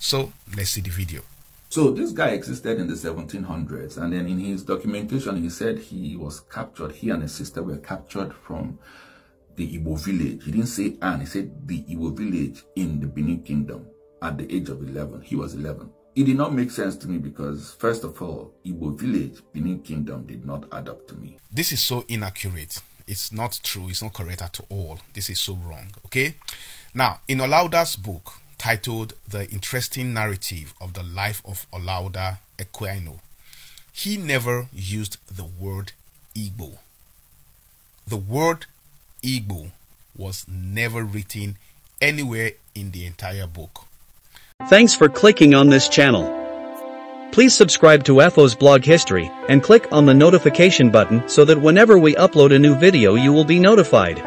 So let's see the video. So this guy existed in the 1700s, and then in his documentation he said he was captured, he and his sister were captured from the Igbo village. He didn't say Anne, he said the Igbo village in the Benin Kingdom at the age of 11. He was 11. It did not make sense to me because, first of all, Igbo village, Benin Kingdom did not add up to me. This is so inaccurate. It's not true. It's not correct at all. This is so wrong. Okay? Now, in Olauda's book, titled The Interesting Narrative of the Life of Olauda Equiano, he never used the word Igbo. The word Igbo was never written anywhere in the entire book. Thanks for clicking on this channel. Please subscribe to FO's blog history and click on the notification button so that whenever we upload a new video you will be notified.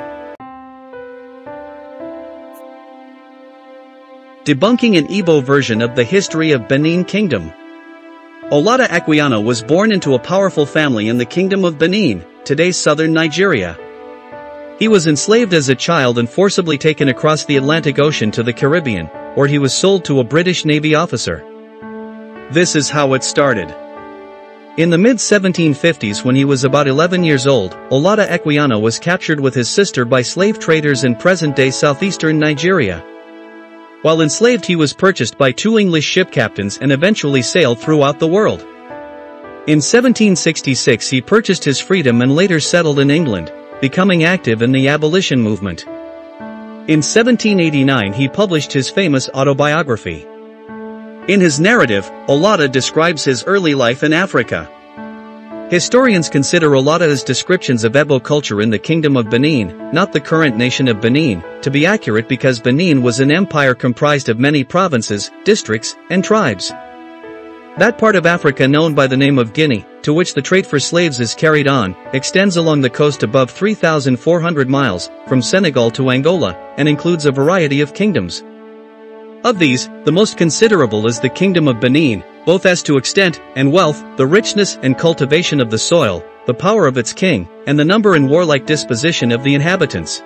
Debunking an Igbo version of the history of Benin Kingdom. Olauda Equiano was born into a powerful family in the Kingdom of Benin, today's southern Nigeria. He was enslaved as a child and forcibly taken across the Atlantic Ocean to the Caribbean, where he was sold to a British Navy officer. This is how it started. In the mid-1750s, when he was about 11 years old, Olauda Equiano was captured with his sister by slave traders in present-day southeastern Nigeria. While enslaved, he was purchased by 2 English ship captains and eventually sailed throughout the world. In 1766 he purchased his freedom and later settled in England, becoming active in the abolition movement. In 1789 he published his famous autobiography. In his narrative, Olauda describes his early life in Africa. Historians consider Olauda's descriptions of Igbo culture in the Kingdom of Benin, not the current nation of Benin, to be accurate because Benin was an empire comprised of many provinces, districts, and tribes. That part of Africa known by the name of Guinea, to which the trade for slaves is carried on, extends along the coast above 3,400 miles, from Senegal to Angola, and includes a variety of kingdoms. Of these, the most considerable is the Kingdom of Benin, both as to extent and wealth, the richness and cultivation of the soil, the power of its king, and the number and warlike disposition of the inhabitants.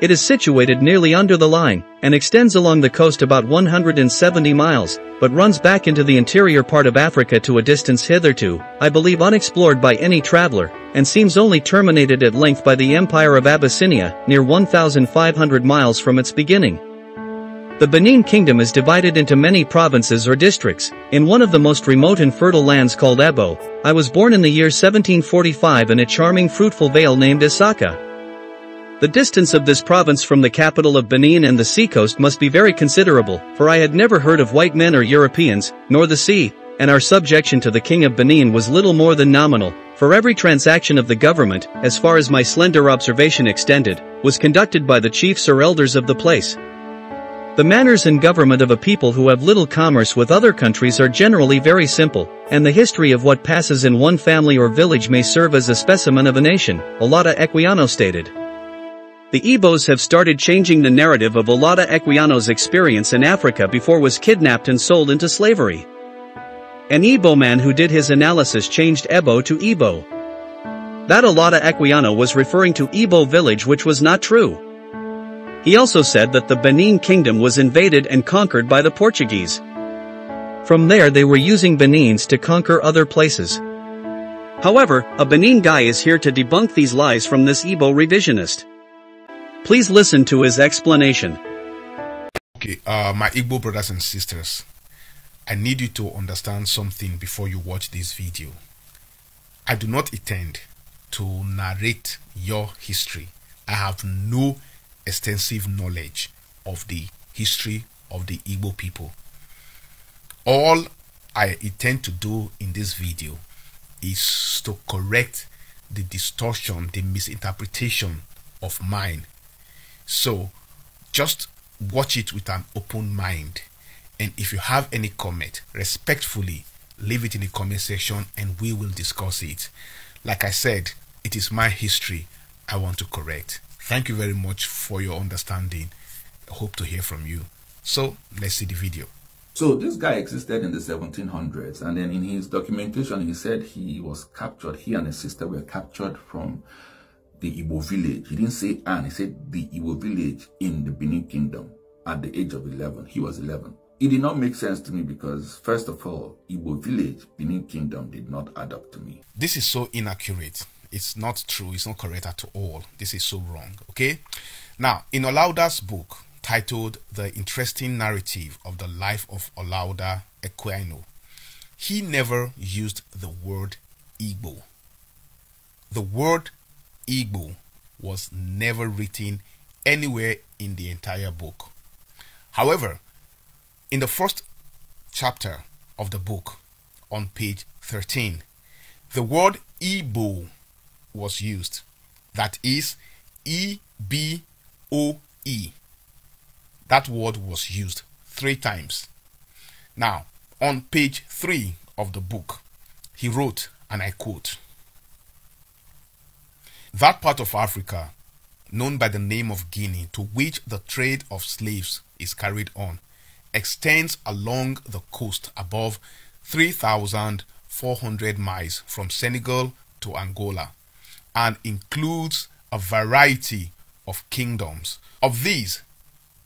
It is situated nearly under the line, and extends along the coast about 170 miles, but runs back into the interior part of Africa to a distance hitherto, I believe, unexplored by any traveler, and seems only terminated at length by the Empire of Abyssinia, near 1,500 miles from its beginning. The Benin Kingdom is divided into many provinces or districts. In one of the most remote and fertile lands called Igbo, I was born in the year 1745 in a charming fruitful vale named Isaka. The distance of this province from the capital of Benin and the seacoast must be very considerable, for I had never heard of white men or Europeans, nor the sea, and our subjection to the King of Benin was little more than nominal, for every transaction of the government, as far as my slender observation extended, was conducted by the chiefs or elders of the place. The manners and government of a people who have little commerce with other countries are generally very simple, and the history of what passes in one family or village may serve as a specimen of a nation, Olauda Equiano stated. The Igbos have started changing the narrative of Olauda Equiano's experience in Africa before was kidnapped and sold into slavery. An Igbo man who did his analysis changed Ebo to Igbo. That Olauda Equiano was referring to Igbo village, which was not true. He also said that the Benin Kingdom was invaded and conquered by the Portuguese. From there they were using Benins to conquer other places. However, a Benin guy is here to debunk these lies from this Igbo revisionist. Please listen to his explanation. Okay, my Igbo brothers and sisters, I need you to understand something before you watch this video. I do not intend to narrate your history. I have no extensive knowledge of the history of the Igbo people. All I intend to do in this video is to correct the distortion, the misinterpretation of mine. So just watch it with an open mind, and if you have any comment, respectfully leave it in the comment section and we will discuss it. Like I said, it is my history I want to correct. Thank you very much for your understanding. I hope to hear from you. So let's see the video. So this guy existed in the 1700s, and then in his documentation he said he was captured, he and his sister were captured from the Igbo village. He didn't say Anne, he said the Igbo village in the Benin Kingdom at the age of 11. He was 11. It did not make sense to me because, first of all, Igbo village, Benin Kingdom did not add up to me. This is so inaccurate. It's not true. It's not correct at all. This is so wrong. Okay? Now, in Olauda's book titled The Interesting Narrative of the Life of Olauda Equiano, he never used the word Igbo. The word Igbo was never written anywhere in the entire book. However, in the first chapter of the book, on page 13, the word Igbo was used. That is E-B-O-E. That word was used 3 times. Now, on page 3 of the book, he wrote, and I quote, "That part of Africa, known by the name of Guinea, to which the trade of slaves is carried on, extends along the coast above 3,400 miles from Senegal to Angola, and includes a variety of kingdoms. Of these,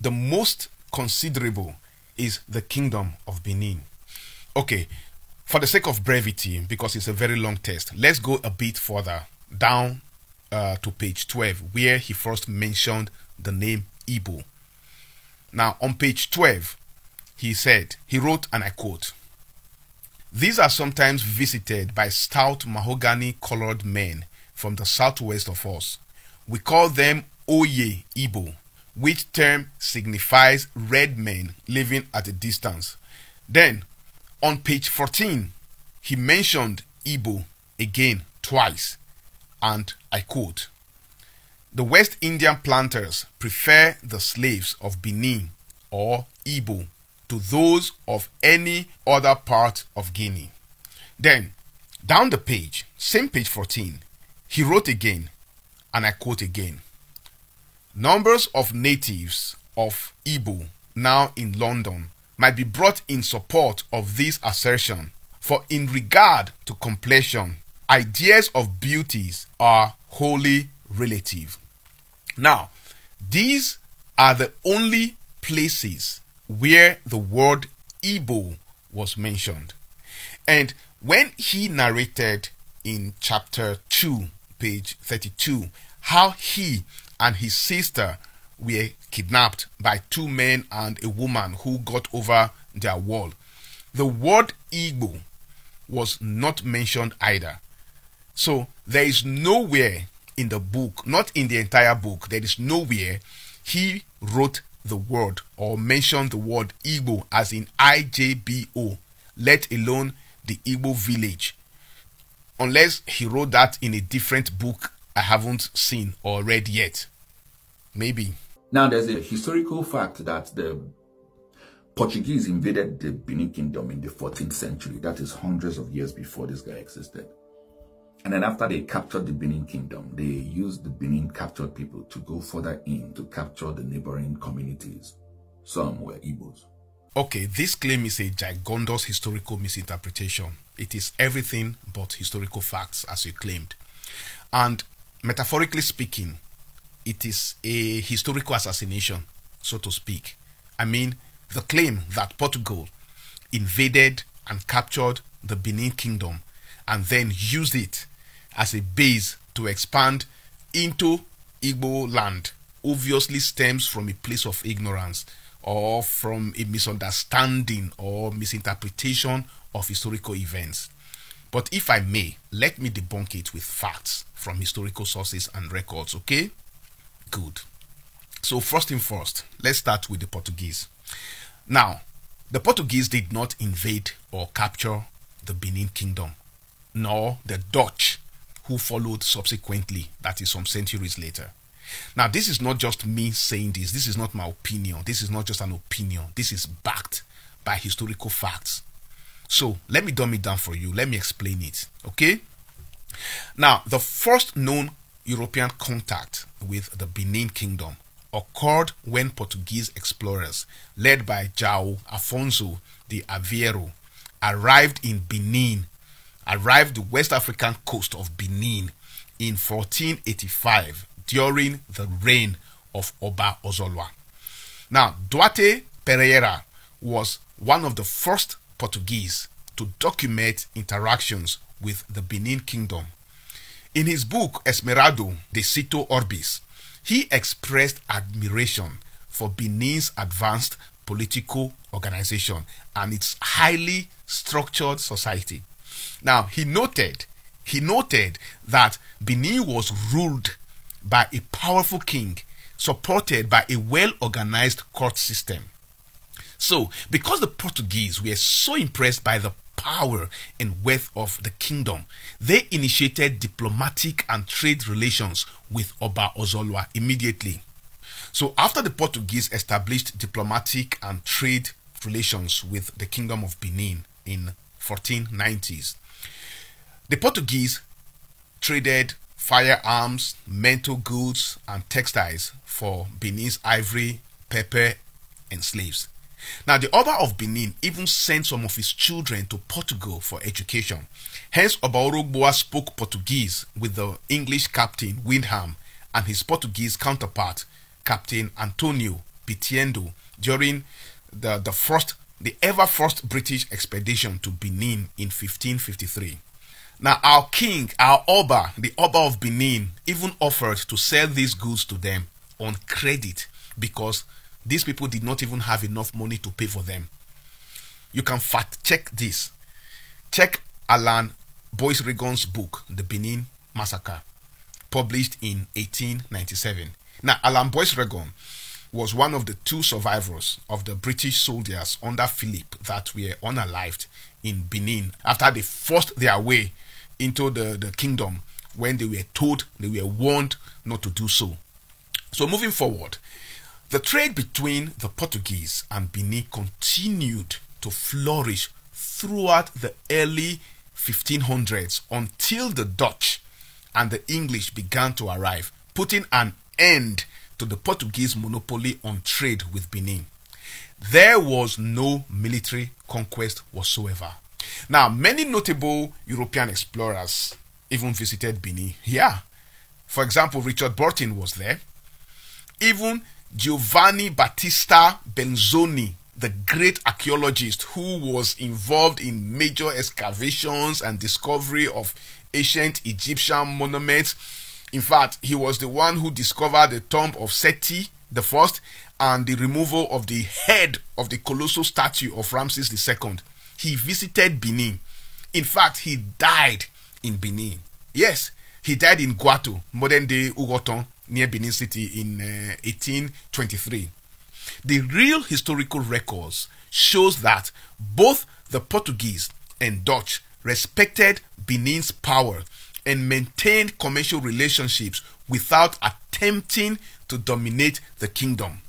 the most considerable is the Kingdom of Benin." Okay, for the sake of brevity, because it's a very long text, let's go a bit further down to page 12, where he first mentioned the name Igbo. Now, on page 12, he wrote, and I quote, "These are sometimes visited by stout mahogany-colored men from the southwest of us. We call them Oye Igbo, which term signifies red men living at a distance." Then, on page 14, he mentioned Igbo again twice, and I quote, "The West Indian planters prefer the slaves of Benin or Igbo to those of any other part of Guinea." Then, down the page, same page 14, he wrote again, and I quote again, "Numbers of natives of Igbo now in London might be brought in support of this assertion, for in regard to complexion, ideas of beauties are wholly relative." Now, these are the only places where the word Igbo was mentioned. And when he narrated in chapter 2, page 32, how he and his sister were kidnapped by 2 men and a woman who got over their wall, the word Igbo was not mentioned either. So there is nowhere in the book, not in the entire book, there is nowhere he wrote the word or mentioned the word Igbo as in IJBO, let alone the Igbo village, unless he wrote that in a different book I haven't seen or read yet. Maybe. Now, there's a historical fact that the Portuguese invaded the Benin Kingdom in the 14th century. That is hundreds of years before this guy existed. And then after they captured the Benin Kingdom, they used the Benin captured people to go further in to capture the neighboring communities. Some were Igbos. Okay, this claim is a gigantous historical misinterpretation. It is everything but historical facts, as you claimed. And metaphorically speaking, it is a historical assassination, so to speak. I mean, the claim that Portugal invaded and captured the Benin Kingdom and then used it as a base to expand into Igbo land obviously stems from a place of ignorance or from a misunderstanding or misinterpretation of historical events. But if I may, let me debunk it with facts from historical sources and records, okay? Good. So first thing first, let's start with the Portuguese. Now, the Portuguese did not invade or capture the Benin Kingdom, nor the Dutch, who followed subsequently, that is some centuries later. Now, this is not just me saying this. This is not my opinion. This is not just an opinion. This is backed by historical facts. So, let me dumb it down for you. Let me explain it, okay? Now, the first known European contact with the Benin Kingdom occurred when Portuguese explorers, led by João Afonso de Aveiro, arrived the West African coast of Benin in 1485 during the reign of Oba Ozolwa. Now, Duarte Pereira was one of the first Portuguese to document interactions with the Benin Kingdom. In his book Esmeralda de Cito Orbis, he expressed admiration for Benin's advanced political organization and its highly structured society. Now, he noted that Benin was ruled by a powerful king supported by a well-organized court system. So, because the Portuguese were so impressed by the power and wealth of the kingdom, they initiated diplomatic and trade relations with Oba Ozolwa immediately. So, after the Portuguese established diplomatic and trade relations with the Kingdom of Benin in 1490s, the Portuguese traded firearms, metal goods, and textiles for Benin's ivory, pepper, and slaves. Now, the Oba of Benin even sent some of his children to Portugal for education. Hence, Oba Orogboa spoke Portuguese with the English captain Windham and his Portuguese counterpart, Captain Antonio Pitiendo, during the ever first British expedition to Benin in 1553. Now, our king, our Oba, the Oba of Benin, even offered to sell these goods to them on credit because these people did not even have enough money to pay for them. You can fact check this. Check Alan Boyce Regon's book, The Benin Massacre, published in 1897. Now, Alan Boyce Regon was one of the two survivors of the British soldiers under Philip that were unalived in Benin after they forced their way into the kingdom when they were warned not to do so. So moving forward, the trade between the Portuguese and Benin continued to flourish throughout the early 1500s until the Dutch and the English began to arrive, putting an end to the Portuguese monopoly on trade with Benin. There was no military conquest whatsoever. Now, many notable European explorers even visited Benin. Yeah, for example, Richard Burton was there. Even Giovanni Battista Benzoni, the great archaeologist who was involved in major excavations and discovery of ancient Egyptian monuments. In fact, he was the one who discovered the tomb of Seti I and the removal of the head of the colossal statue of Ramses II. He visited Benin. In fact, he died in Benin. Yes, he died in Guato, modern-day Ugoton, near Benin City in 1823. The real historical records shows that both the Portuguese and Dutch respected Benin's power and maintained commercial relationships without attempting to dominate the kingdom.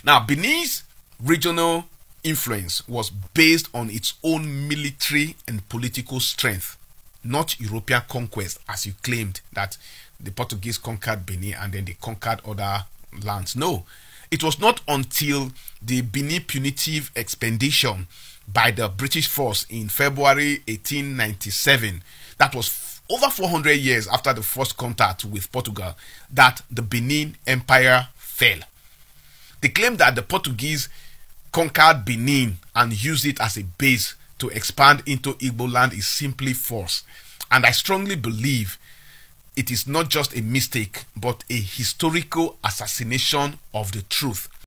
Now, Benin's regional influence was based on its own military and political strength, not European conquest, as you claimed that the Portuguese conquered Benin and then they conquered other lands. No, it was not until the Benin punitive expedition by the British force in February 1897, that was over 400 years after the first contact with Portugal, that the Benin Empire fell. They claimed that the Portuguese conquered Benin and used it as a base to expand into Igbo land is simply false. And I strongly believe it is not just a mistake, but a historical assassination of the truth.